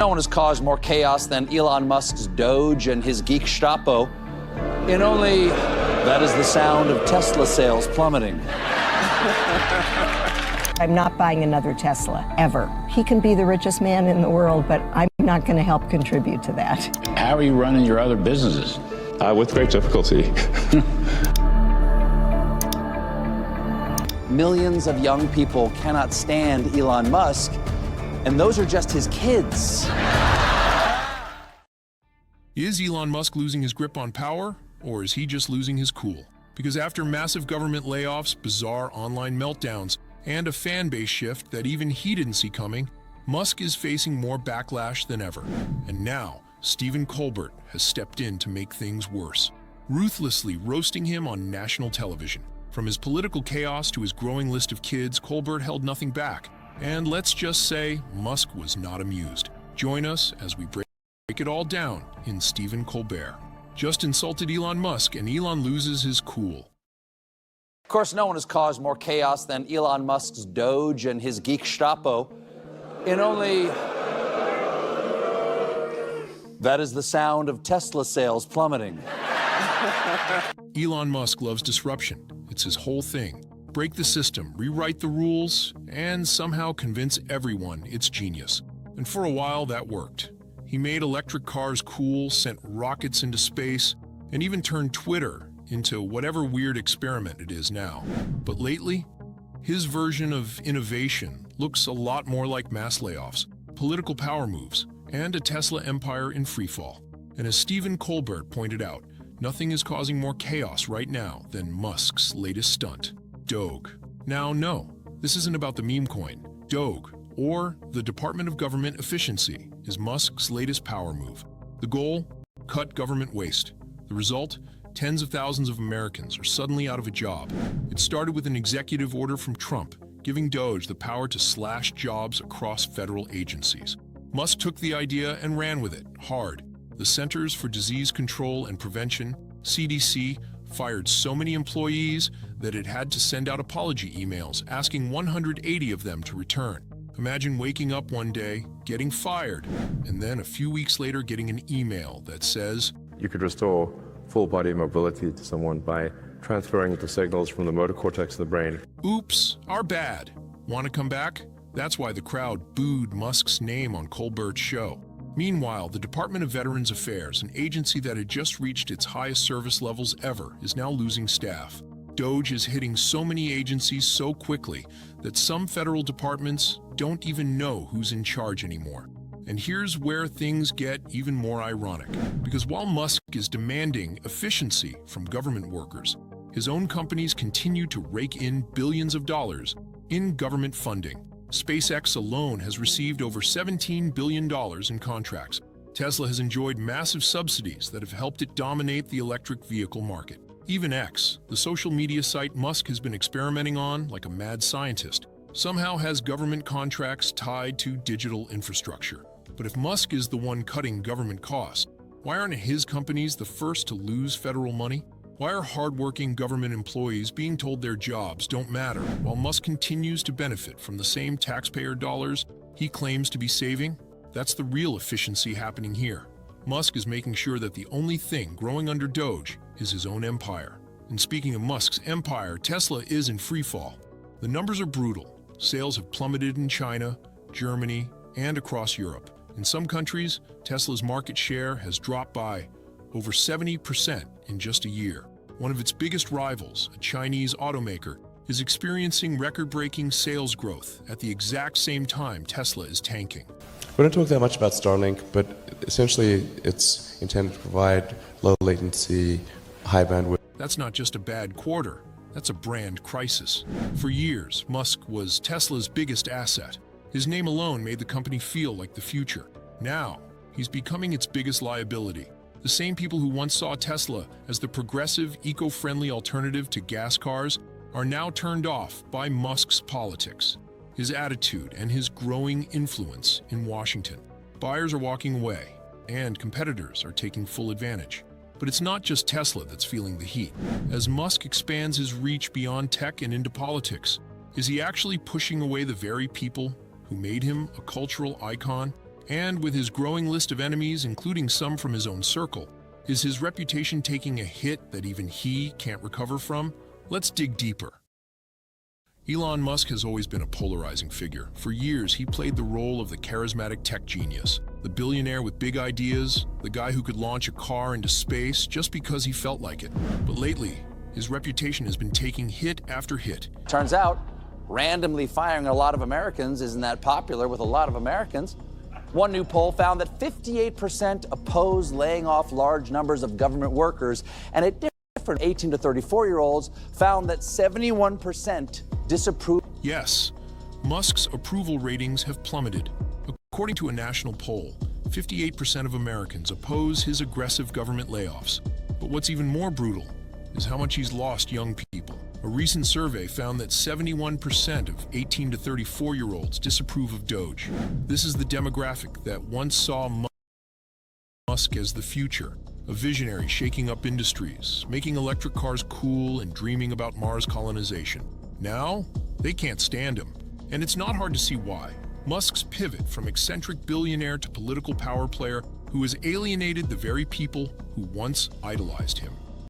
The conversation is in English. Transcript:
No one has caused more chaos than Elon Musk's Doge and his geek Stapo. That is the sound of Tesla sales plummeting. I'm not buying another Tesla, ever. He can be the richest man in the world, but I'm not going to help contribute to that. How are you running your other businesses? With great difficulty. Millions of young people cannot stand Elon Musk, and those are just his kids. Is Elon Musk losing his grip on power, or is he just losing his cool? Because after massive government layoffs, bizarre online meltdowns, and a fan base shift that even he didn't see coming, Musk is facing more backlash than ever. And now, Stephen Colbert has stepped in to make things worse, ruthlessly roasting him on national television. From his political chaos to his growing list of kids, Colbert held nothing back. And let's just say, Musk was not amused. Join us as we break it all down in Stephen Colbert. Just insulted Elon Musk, and Elon loses his cool. Of course, no one has caused more chaos than Elon Musk's Doge and his geek Stapo. That is the sound of Tesla sales plummeting. Elon Musk loves disruption. It's his whole thing. Break the system, rewrite the rules, and somehow convince everyone it's genius. And for a while, that worked. He made electric cars cool, sent rockets into space, and even turned Twitter into whatever weird experiment it is now. But lately, his version of innovation looks a lot more like mass layoffs, political power moves, and a Tesla empire in freefall. And as Stephen Colbert pointed out, nothing is causing more chaos right now than Musk's latest stunt, Doge. Now, no, this isn't about the meme coin. Doge, or the Department of Government Efficiency, is Musk's latest power move. The goal? Cut government waste. The result? Tens of thousands of Americans are suddenly out of a job. It started with an executive order from Trump, giving Doge the power to slash jobs across federal agencies. Musk took the idea and ran with it, hard. The Centers for Disease Control and Prevention, CDC, fired so many employees that it had to send out apology emails asking 180 of them to return. Imagine waking up one day, getting fired, and then a few weeks later getting an email that says, You could restore full body mobility to someone by transferring the signals from the motor cortex to the brain. Oops, our bad. Want to come back? That's why the crowd booed Musk's name on Colbert's show. Meanwhile, the Department of Veterans Affairs, an agency that had just reached its highest service levels ever, is now losing staff. Doge is hitting so many agencies so quickly that some federal departments don't even know who's in charge anymore. And here's where things get even more ironic. Because while Musk is demanding efficiency from government workers, his own companies continue to rake in billions of dollars in government funding. SpaceX alone has received over $17 billion in contracts. Tesla has enjoyed massive subsidies that have helped it dominate the electric vehicle market. Even X, the social media site Musk has been experimenting on like a mad scientist, somehow has government contracts tied to digital infrastructure. But if Musk is the one cutting government costs, why aren't his companies the first to lose federal money? Why are hardworking government employees being told their jobs don't matter while Musk continues to benefit from the same taxpayer dollars he claims to be saving? That's the real efficiency happening here. Musk is making sure that the only thing growing under Doge is his own empire. And speaking of Musk's empire, Tesla is in freefall. The numbers are brutal. Sales have plummeted in China, Germany, and across Europe. In some countries, Tesla's market share has dropped by over 70% in just a year. One of its biggest rivals, a Chinese automaker, is experiencing record-breaking sales growth at the exact same time Tesla is tanking. We don't talk that much about Starlink, but essentially it's intended to provide low latency, high bandwidth. That's not just a bad quarter, that's a brand crisis. For years, Musk was Tesla's biggest asset. His name alone made the company feel like the future. Now, he's becoming its biggest liability. The same people who once saw Tesla as the progressive, eco-friendly alternative to gas cars are now turned off by Musk's politics, his attitude, and his growing influence in Washington. Buyers are walking away, and competitors are taking full advantage. But it's not just Tesla that's feeling the heat. As Musk expands his reach beyond tech and into politics, is he actually pushing away the very people who made him a cultural icon And with his growing list of enemies, including some from his own circle, is his reputation taking a hit that even he can't recover from? Let's dig deeper. Elon Musk has always been a polarizing figure. For years, he played the role of the charismatic tech genius, the billionaire with big ideas, the guy who could launch a car into space just because he felt like it. But lately, his reputation has been taking hit after hit. Turns out, randomly firing a lot of Americans isn't that popular with a lot of Americans. One new poll found that 58% oppose laying off large numbers of government workers, and it different 18 to 34-year-olds found that 71% disapprove. Yes, Musk's approval ratings have plummeted. According to a national poll, 58% of Americans oppose his aggressive government layoffs. But what's even more brutal is how much he's lost young people. A recent survey found that 71% of 18 to 34-year-olds disapprove of Doge. This is the demographic that once saw Musk as the future, a visionary shaking up industries, making electric cars cool and dreaming about Mars colonization. Now, they can't stand him, and it's not hard to see why. Musk's pivot from eccentric billionaire to political power player who has alienated the very people who once idolized him.